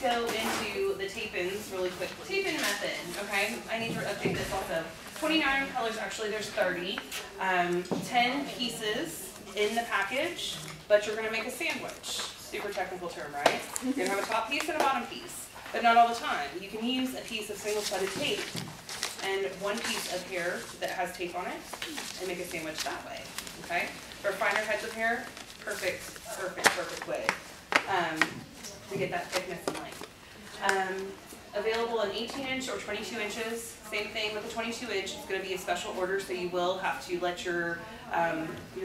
go into the tape-ins really quick. Tape-in method, okay? I need to update this also. 29 colors, actually there's 30. 10 pieces in the package, but you're gonna make a sandwich. Super technical term, right? You're gonna have a top piece and a bottom piece, but not all the time. You can use a piece of single-sided tape and one piece of hair that has tape on it and make a sandwich that way, okay? For finer heads of hair, perfect way to get that thickness and length. Available in 18-inch or 22 inches. Same thing with the 22-inch. It's going to be a special order, so you will have to let your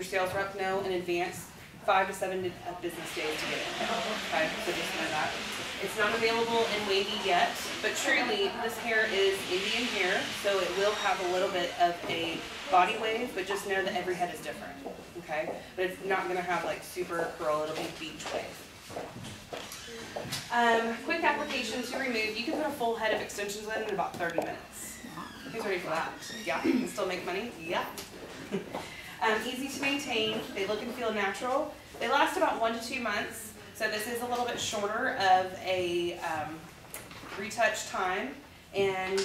sales rep know in advance, 5 to 7 business days to get it. Okay, so just know that. It's not available in wavy yet, but truly this hair is Indian hair, so it will have a little bit of a body wave, but just know that every head is different. Okay, but it's not going to have like super curl. It'll be beach wave. Quick application to remove. You can put a full head of extensions in about 30 minutes. Who's ready for that? Yeah, you can still make money? Yeah. Easy to maintain. They look and feel natural. They last about 1 to 2 months. So this is a little bit shorter of a retouch time. And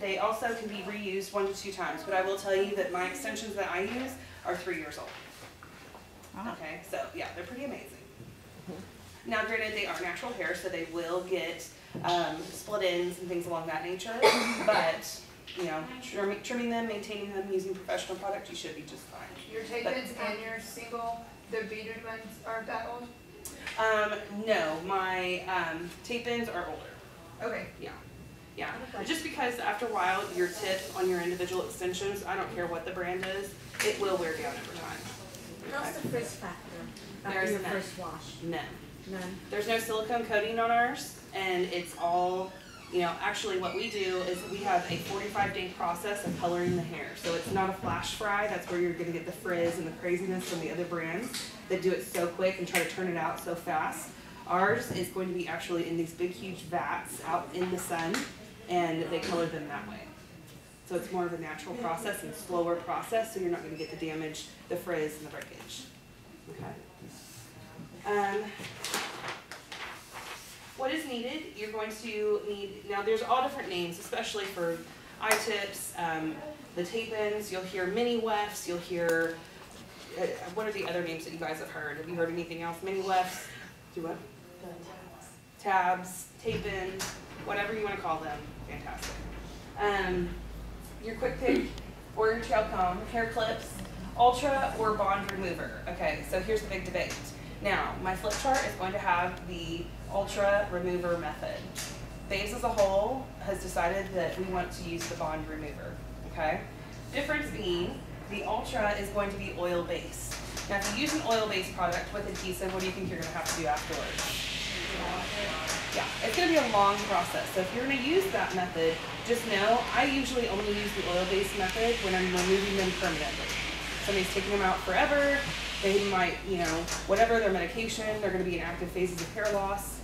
they also can be reused 1 to 2 times. But I will tell you that my extensions that I use are 3 years old. Okay, so yeah, they're pretty amazing. Now, granted, they are natural hair, so they will get split ends and things along that nature. But, you know, trimming them, maintaining them, using professional product, you should be just fine. Your tape-ins and your single, the beaded ones aren't that old? No, my tape-ins are older. Okay. Yeah. Yeah. Just because after a while, your tip on your individual extensions, I don't care what the brand is, it will wear down over time. How's the frizz factor after your first wash? None. None. There's no silicone coating on ours, and it's all, you know, actually what we do is we have a 45-day process of coloring the hair. So it's not a flash fry. That's where you're going to get the frizz and the craziness from the other brands that do it so quick and try to turn it out so fast. Ours is going to be actually in these big, huge vats out in the sun, and they color them that way. So it's more of a natural process and slower process, so you're not going to get the damage, the frizz, and the breakage. Okay. What is needed? You're going to need, now there's all different names, especially for eye tips, the tape-ins, you'll hear mini wefts, you'll hear, what are the other names that you guys have heard? Have you heard anything else? Mini wefts? Do what? Tabs, tape-ins, whatever you want to call them, fantastic. Your quick pick or your trail comb, hair clips, ultra or bond remover. Okay, so here's the big debate. Now, my flip chart is going to have the ultra remover method. Babes as a whole has decided that we want to use the bond remover, okay? Difference being, the ultra is going to be oil-based. Now, if you use an oil-based product with adhesive, what do you think you're going to have to do afterwards? Yeah, it's going to be a long process. So if you're going to use that method, just know I usually only use the oil-based method when I'm removing them permanently. Somebody's taking them out forever. They might, you know, whatever their medication, they're going to be in active phases of hair loss.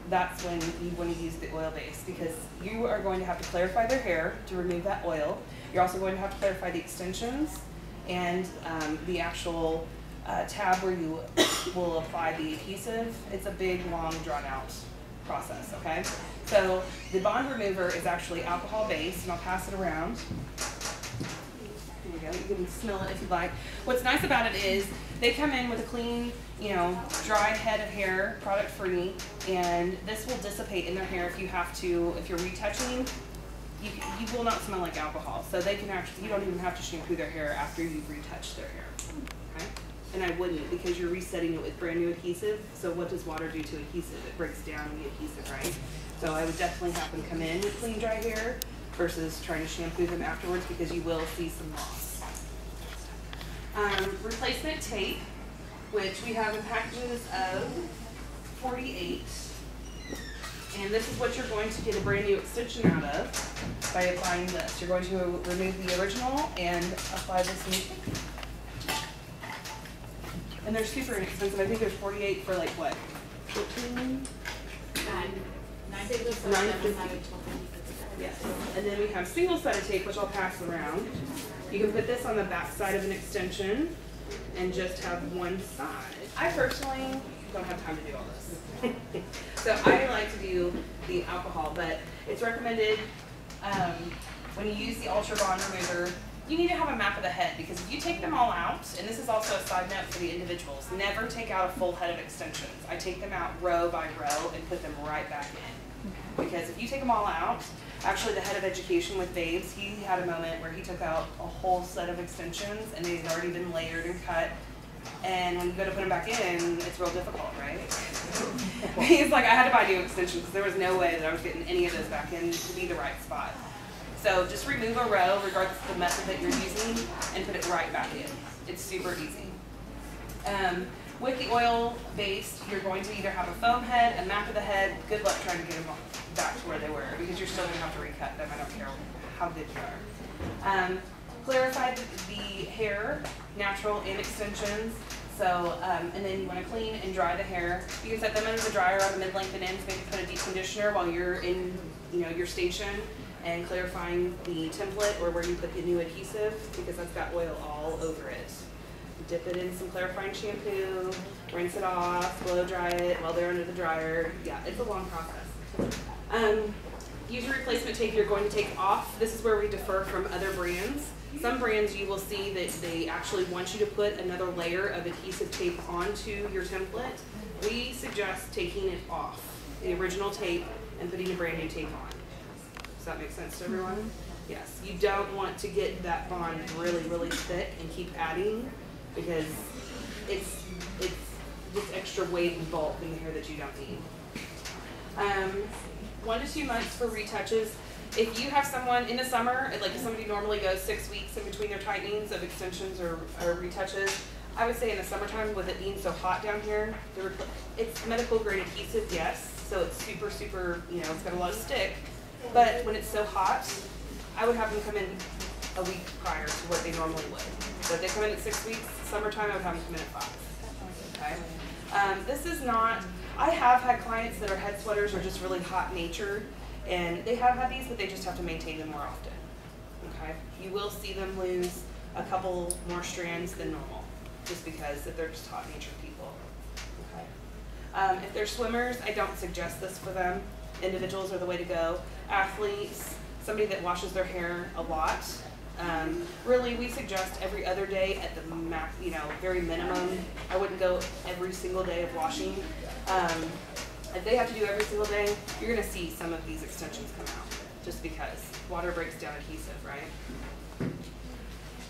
That's when you want to use the oil base, because you are going to have to clarify their hair to remove that oil. You're also going to have to clarify the extensions and the actual tab where you will apply the adhesive. It's a big, long, drawn-out process, okay? So the bond remover is actually alcohol-based, and I'll pass it around. Here we go. You can smell it if you'd like. What's nice about it is they come in with a clean, you know, dry head of hair, product-free, and this will dissipate in their hair if you have to, if you're retouching. You will not smell like alcohol, so they can actually, you don't even have to shampoo their hair after you've retouched their hair, okay? And I wouldn't, because you're resetting it with brand new adhesive. So what does water do to adhesive? It breaks down the adhesive, right? So I would definitely have them come in with clean, dry hair versus trying to shampoo them afterwards, because you will see some loss. Replacement tape, which we have in packages of 48. And this is what you're going to get a brand new extension out of by applying this. You're going to remove the original and apply this new tape. And they're super inexpensive. I think there's 48 for like what? 14? $9.50. Yes. And then we have single-sided tape, which I'll pass around. You can put this on the back side of an extension, and just have one side. I personally don't have time to do all this. So I like to do the alcohol, but it's recommended when you use the Ultra Bond Remover, you need to have a map of the head, because if you take them all out, and this is also a side note for the individuals, never take out a full head of extensions. I take them out row by row and put them right back in. Because if you take them all out, actually the head of education with Babes, he had a moment where he took out a whole set of extensions and they'd already been layered and cut. And when you go to put them back in, it's real difficult, right? He's like, I had to buy new extensions because there was no way that I was getting any of those back in to be the right spot. So just remove a row, regardless of the method that you're using, and put it right back in. It's super easy. With the oil-based, you're going to either have a foam head, a map of the head. Good luck trying to get them back to where they were, because you're still going to have to recut them. I don't care how good you are. Clarify the hair, natural and extensions. So, and then you want to clean and dry the hair. You can set them under the dryer on the mid-length and ends. Maybe put a deep conditioner while you're in, your station, and clarifying the template or where you put the new adhesive, because that's got oil all over it. Dip it in some clarifying shampoo, rinse it off, blow dry it while they're under the dryer. Yeah, it's a long process. Use your replacement tape you're going to take off. This is where we differ from other brands. Some brands you will see that they actually want you to put another layer of adhesive tape onto your template. We suggest taking it off, the original tape, and putting a brand new tape on. Does that make sense to everyone? Yes. You don't want to get that bond really, really thick and keep adding, because it's just extra weight and bulk in the hair that you don't need. 1 to 2 months for retouches. If you have someone in the summer, like if somebody normally goes 6 weeks in between their tightenings of extensions or retouches, I would say in the summertime, with it being so hot down here, it's medical grade adhesive, yes, so it's super, super, it's got a lot of stick, but when it's so hot, I would have them come in a week prior to what they normally would. So if they come in at 6 weeks, summertime, I would have them come in at 5. Okay. This is not, I have had clients that are head sweaters or just really hot natured, and they have had these, but they just have to maintain them more often. Okay. You will see them lose a couple more strands than normal, just because if they're just hot natured people. Okay. If they're swimmers, I don't suggest this for them. Individuals are the way to go. Athletes, somebody that washes their hair a lot. Really, we suggest every other day at the max, very minimum. I wouldn't go every single day of washing. If they have to do every single day, you're going to see some of these extensions come out, just because water breaks down adhesive, right?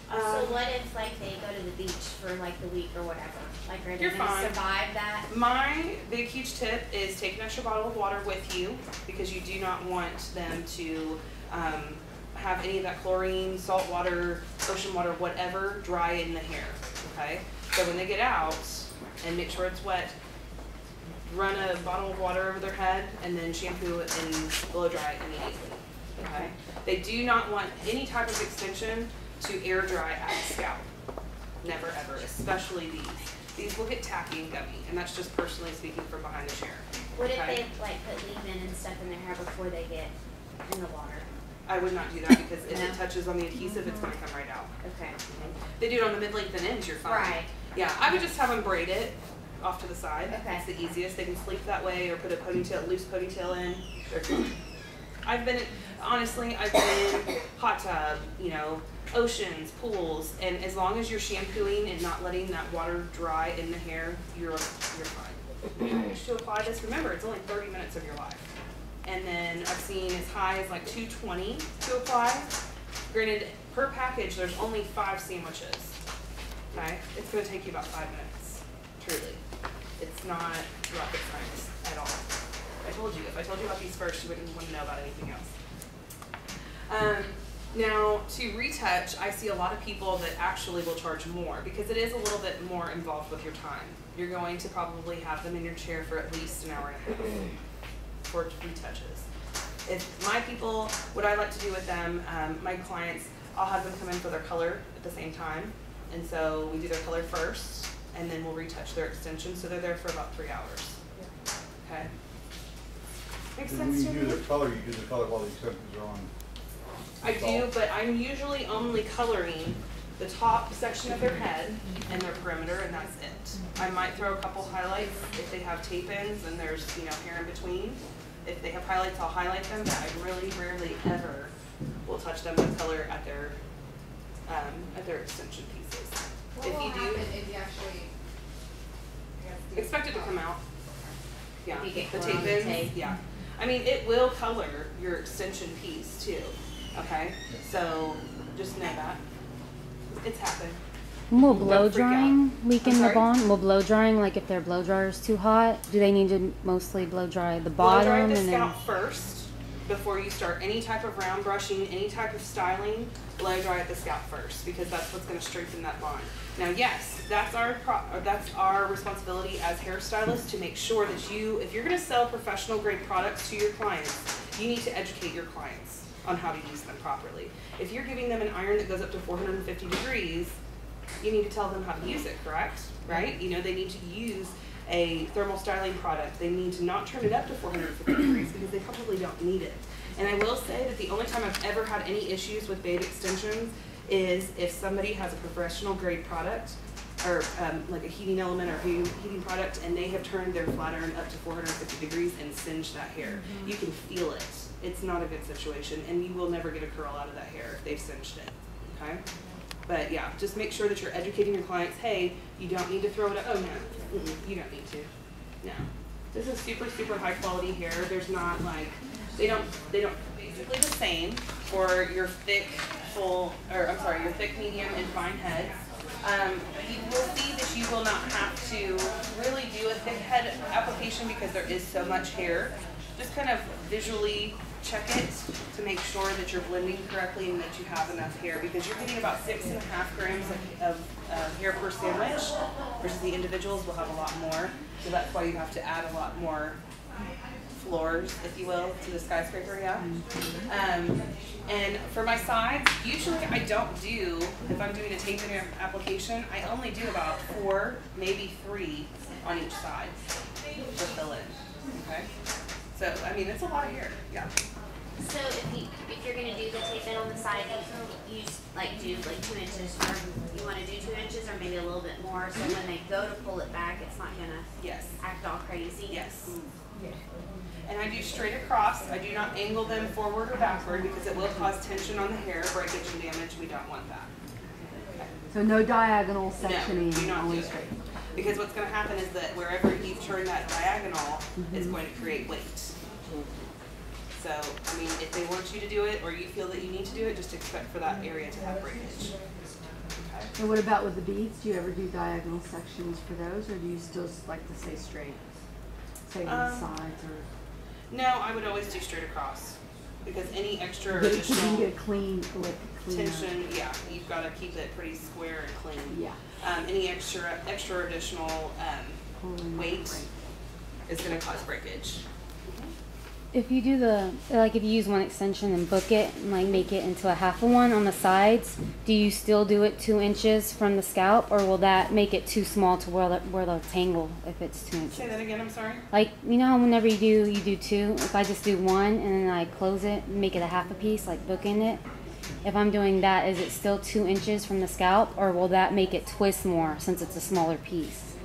So what if they go to the beach for the week or whatever? Are they going to survive that? My big huge tip is take an extra bottle of water with you, because you do not want them to have any of that chlorine, salt water, ocean water, whatever, dry in the hair, okay? So when they get out, and make sure it's wet, run a bottle of water over their head, and then shampoo it and blow dry it immediately, okay? They do not want any type of extension to air dry at the scalp. Never ever, especially these. These will get tacky and gummy, and that's just personally speaking from behind the chair. What if they put leave-in and stuff in their hair before they get in the water? I would not do that, because if it touches on the adhesive, it's going to come right out. Okay. They do it on the mid-length and ends, you're fine. Right. Yeah, I would just have them braid it off to the side. Okay. That's the easiest. They can sleep that way, or put a ponytail, loose ponytail in. They're fine. I've been in hot tub, oceans, pools, and as long as you're shampooing and not letting that water dry in the hair, you're fine. To apply this, remember, it's only 30 minutes of your life. And then I've seen as high as $220 to apply. Granted, per package, there's only 5 sandwiches. Okay? It's going to take you about 5 minutes. Truly. It's not rocket science at all. I told you, if I told you about these first, you wouldn't want to know about anything else. Now, to retouch, I see a lot of people that actually will charge more, because it is a little bit more involved with your time. You're going to probably have them in your chair for at least an hour and a half for retouches. If my people, what I like to do with them, my clients, I'll have them come in for their color at the same time. And so we do their color first, and then we'll retouch their extension, so they're there for about 3 hours. Okay? Makes sense to me? When you do the color, you do the color while the extensions are on. I do, but I'm usually only coloring the top section of their head and their perimeter, and that's it. I might throw a couple highlights if they have tape-ins and there's, you know, hair in between. If they have highlights, I'll highlight them, but I really rarely ever will touch them with color at their extension pieces. What If will you do, happen if you actually expect it to come out. Yeah, If you get the color on the tape-ins, tape. yeah. I mean, it will color your extension piece too, okay? So just know that. It's happened. Will blow Don't freak out. drying weaken I'm the sorry? bond? Will blow drying, like if their blow dryer is too hot, do they need to mostly blow dry the Blow bottom dry the and then? scalp first before you start any type of round brushing, any type of styling. Blow dry the scalp first because that's what's going to strengthen that bond. Now, yes, that's our responsibility as hairstylists to make sure that if you're going to sell professional grade products to your clients, you need to educate your clients on how to use them properly. If you're giving them an iron that goes up to 450 degrees, you need to tell them how to use it, correct? Right? You know, they need to use a thermal styling product. They need to not turn it up to 450 degrees because they probably don't need it. And I will say that the only time I've ever had any issues with bead extensions is if somebody has a professional grade product or like a heating element or heating product and they have turned their flat iron up to 450 degrees and singed that hair. You can feel it. It's not a good situation and you will never get a curl out of that hair if they've singed it, okay? But yeah, just make sure that you're educating your clients, hey, you don't need to throw it up. Oh no, you don't need to. No. This is super, super high quality hair. There's not like, they don't basically the same for your thick, your thick, medium, and fine heads. You will see that you will not have to really do a thick head application because there is so much hair. Just kind of visually check it to make sure that you're blending correctly and that you have enough hair because you're getting about 6.5 grams of hair per sandwich versus the individuals will have a lot more. So that's why you have to add a lot more floors, if you will, to the skyscraper, yeah. And for my sides, usually I don't do, if I'm doing a tape-in application, I only do about 4, maybe 3 on each side to fill in, okay? So, I mean, it's a lot of hair, yeah. So if you're gonna do the tape in on the side, you do like 2 inches, or you want to do 2 inches, or maybe a little bit more, so when they go to pull it back, it's not gonna act all crazy. Yes. And I do straight across. I do not angle them forward or backward because it will cause tension on the hair, breakage and damage. We don't want that. Okay. So no diagonal sectioning, No, do not only do it. straight. Because what's going to happen is that wherever you've turned that diagonal, it's going to create weight. So, I mean, if they want you to do it or you feel that you need to do it, just expect for that area to have breakage. Okay. And what about with the beads? Do you ever do diagonal sections for those, or do you still like to stay straight? Say on the sides or? No, I would always do straight across because any extra But you can additional get clean, tension, yeah, you've got to keep it pretty square and clean. Yeah. Any extra additional weight is going to cause breakage. If you do if you use one extension and book it and like make it into a half of one on the sides, do you still do it 2 inches from the scalp, or will that make it too small to where they'll tangle if it's 2 inches? Say that again, I'm sorry? Like, you know how whenever you do 2, if I just do 1 and then I close it and make it a half a piece, like bookend it, if I'm doing that, is it still 2 inches from the scalp, or will that make it twist more since it's a smaller piece?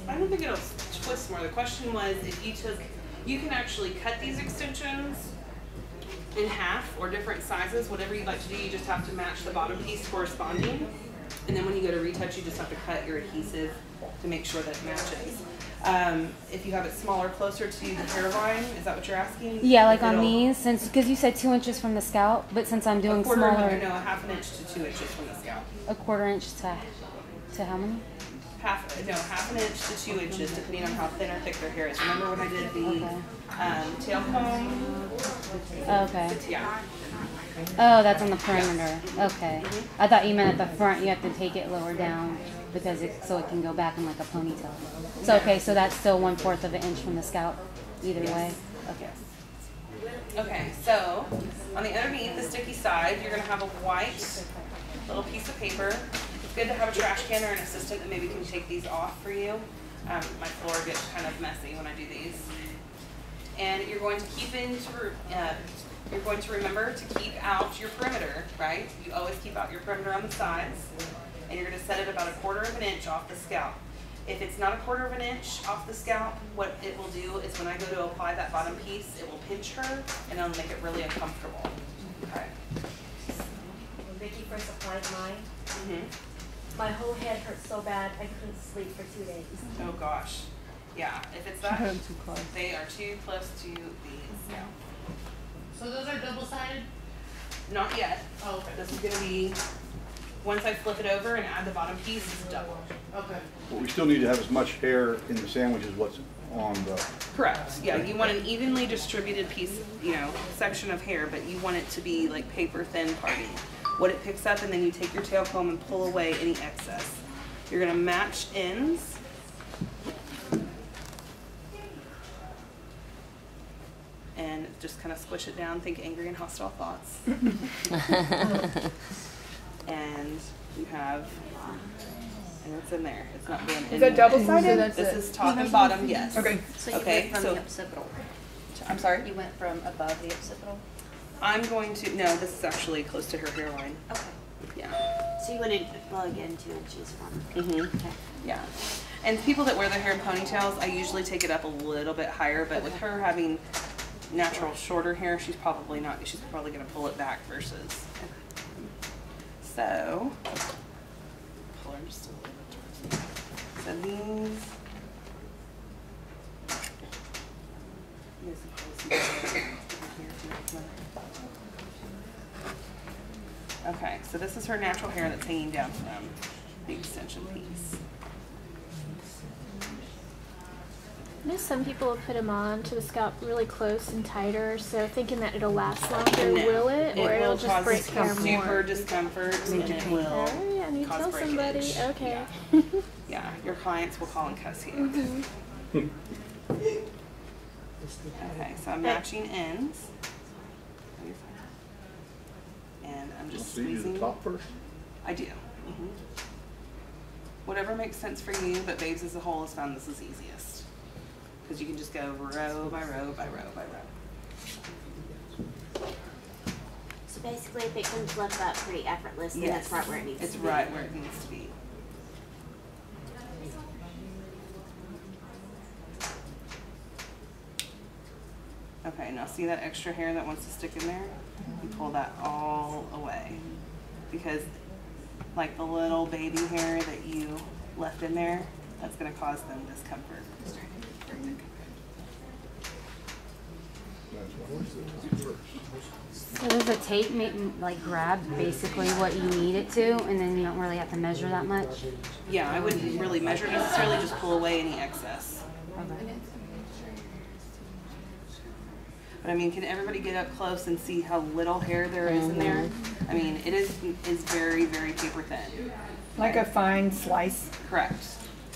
I don't think it'll twist more. The question was if you can actually cut these extensions in half or different sizes, whatever you'd like to do, you just have to match the bottom piece corresponding. And then when you go to retouch, you just have to cut your adhesive to make sure that it matches. If you have it smaller, closer to the hairline, is that what you're asking? Yeah, like on these, because you said 2 inches from the scalp, but since I'm doing smaller. No, a half an inch to 2 inches from the scalp. A 1/4 inch to how many? Half an inch to 2 inches, depending on how thin or thick their hair is. Remember when I did the tail comb? Okay. Yeah. Oh, that's on the perimeter. Okay. I thought you meant at the front you have to take it lower down because so it can go back in like a ponytail. So okay, so that's still 1/4 of an inch from the scalp, either way. Okay. Okay, so on the underneath, the sticky side, you're gonna have a white little piece of paper. It's good to have a trash can or an assistant that maybe can take these off for you. My floor gets kind of messy when I do these. And you're going to keep into You're going to remember to keep out your perimeter, right? You always keep out your perimeter on the sides. And you're going to set it about 1/4 of an inch off the scalp. If it's not 1/4 of an inch off the scalp, what it will do is when I go to apply that bottom piece, it will pinch her and it'll make it really uncomfortable. Okay. When Vicky first applied mine, my whole head hurt so bad I couldn't sleep for 2 days. Oh gosh. Yeah, if it's that, they are too close to the scalp. So those are double-sided? Not yet. Oh, okay. This is going to be, once I flip it over and add the bottom piece, it's double. Okay. But we still need to have as much hair in the sandwich as what's on the... Correct. Yeah, you want an evenly distributed piece, section of hair, but you want it to be like paper thin parting. What it picks up, and then you take your tail comb and pull away any excess. You're going to match ends. And just kind of squish it down, think angry and hostile thoughts. And you have, and it's in there. It's not going in. Is that double-sided? This is top and bottom, yes. Okay. So you Okay, went from so- the occipital. I'm sorry? You went from above the occipital? I'm going to, no, this is actually close to her hairline. Okay. Yeah. So you want to plug in 2 inches from. Okay. Yeah. And people that wear their hair in ponytails, I usually take it up a little bit higher, but with her having natural shorter hair, she's probably going to pull it back versus. So, pull her just a little bit towards me. So these. Okay, so this is her natural hair that's hanging down from the extension piece. I know some people will put them on to the scalp really close and tighter, so thinking that it'll last longer, No, will it? Or it'll will just cause break hair super more? discomfort, and it will Oh, yeah, I need to cause tell somebody. breakage. Okay. Yeah. Yeah, your clients will call and cuss you. Okay, so I'm matching ends. And I'm just So you do squeezing. the top first? I do. Whatever makes sense for you, but Babes as a whole has found this is easiest. Because you can just go row by row by row by row. So basically, if it comes left up pretty effortless, then Yes. it's right where it needs to be. It's right where it needs to be. Okay, now see that extra hair that wants to stick in there? You pull that all away. Because like the little baby hair that you left in there, that's going to cause them discomfort. So does the tape grab basically what you need it to, and then you don't really have to measure that much? Yeah, I wouldn't really measure necessarily, just pull away any excess. Okay. But I mean, can everybody get up close and see how little hair there is in there? I mean, it is very, very paper thin. Like a fine slice, Correct.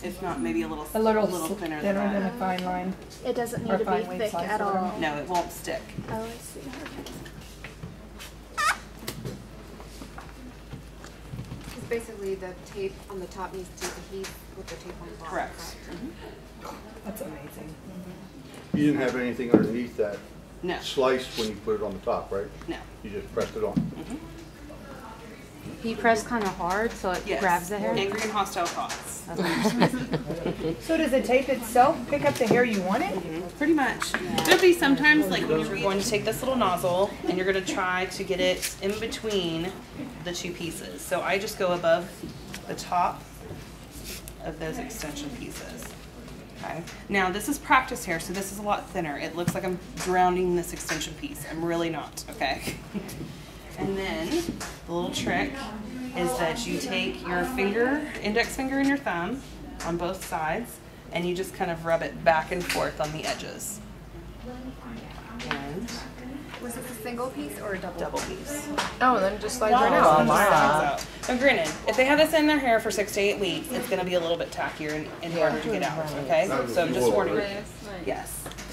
If not, maybe a little thinner thinner than than that. a fine line. It doesn't need Or to fine be weight thick slice at or all. No, it won't stick. Oh, I see. Okay. Because basically the tape on the top needs to adhere with the tape on the bottom. Correct. That's amazing. You didn't have anything underneath that No. sliced when you put it on the top, right? No. You just pressed it on. You press kind of hard so it Yes. grabs the hair? Angry and hostile thoughts. So does the tape itself pick up the hair you want it? Pretty much. There'll be sometimes like when you're going to take this little nozzle and you're going to try to get it in between the two pieces. So I just go above the top of those extension pieces. Okay. Now this is practice hair, so this is a lot thinner. It looks like I'm drowning this extension piece. I'm really not, okay? And then the little trick is that you take your index finger and your thumb on both sides, and you just kind of rub it back and forth on the edges. And Was this a single piece or a double piece. Oh, then just like Wow. right now. Now, granted, if they have this in their hair for 6 to 8 weeks, it's going to be a little bit tackier and harder to get out, okay? So I'm just warning you. Yes.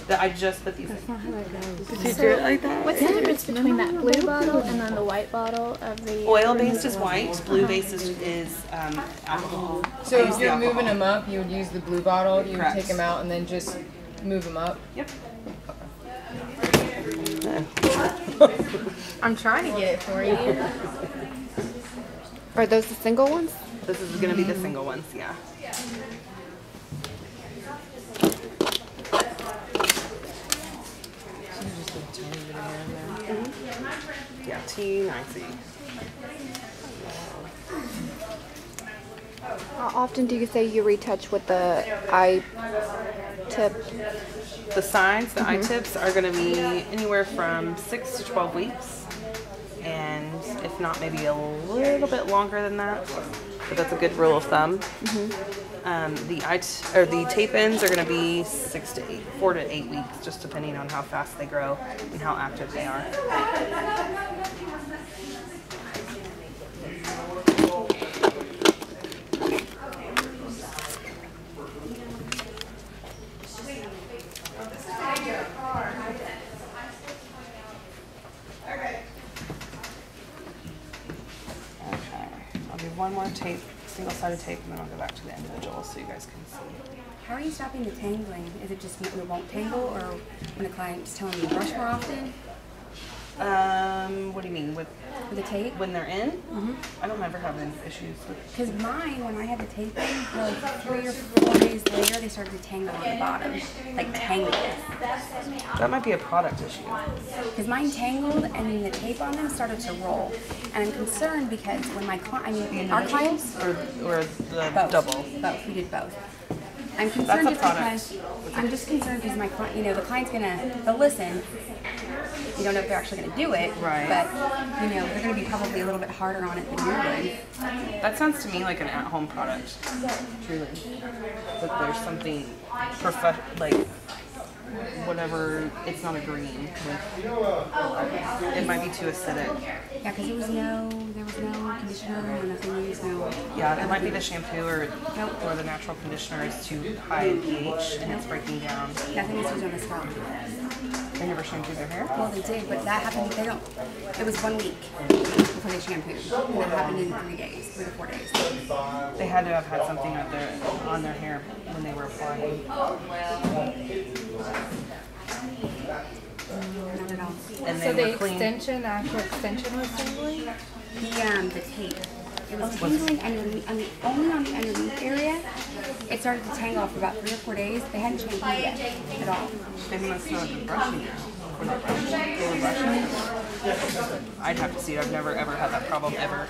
I just put these in. Did you do it like that? What's the difference between that blue bottle and then the white bottle of the... Oil-based is white, blue-based is alcohol. So I use if the you're moving alcohol. them up, you would use the blue bottle, you would Correct. take them out and then just move them up? Yep. then. I'm trying to get it for you. Are those the single ones? This is gonna be the single ones, yeah. Yeah, T90. How often do you say you retouch with the eye tip? The sides, the eye tips, are going to be anywhere from 6 to 12 weeks, and if not, maybe a little bit longer than that. But that's a good rule of thumb. The tape ends are going to be 4 to 8 weeks, just depending on how fast they grow and how active they are. One more tape, single-sided tape, and then I'll go back to the individual so you guys can see. How are you stopping the tangling? Is it just when it won't tangle, or when a client's telling you to brush more often? What do you mean with the tape? When they're in? I don't ever have any issues with. Because mine, when I had the tape in, like 3 or 4 days later, they started to tangle on the bottom, like tangling. That might be a product issue. Because mine tangled, and then the tape on them started to roll, and I'm concerned because when my our clients or the both, double. Both. We did both. I'm concerned That's a product. because I'm just concerned because my client, the client's they'll listen. You don't know if they're actually going to do it, right? But they're going to be probably a little bit harder on it than you would. That sounds to me like an at-home product, truly. But there's something like whatever. It's not agreeing with. It might be too acidic. Yeah, because there was no conditioner or nothing used. Yeah, it might be the shampoo or the natural conditioner is too high in pH and it's breaking down. Nothing was used on the scalp. They never shampooed their hair? Well, they did, but that happened. It was 1 week before they shampooed, and that happened in 3 to 4 days. They had to have had something on their hair when they were applying. Not at all. And so the actual extension was tingling? The tape. It was tingling only on the underneath area. It started to tangle for about 3 or 4 days. They hadn't shampooed yet at all. They must not have been brushing it. They were brushing. I'd have to see it. I've never ever had that problem ever.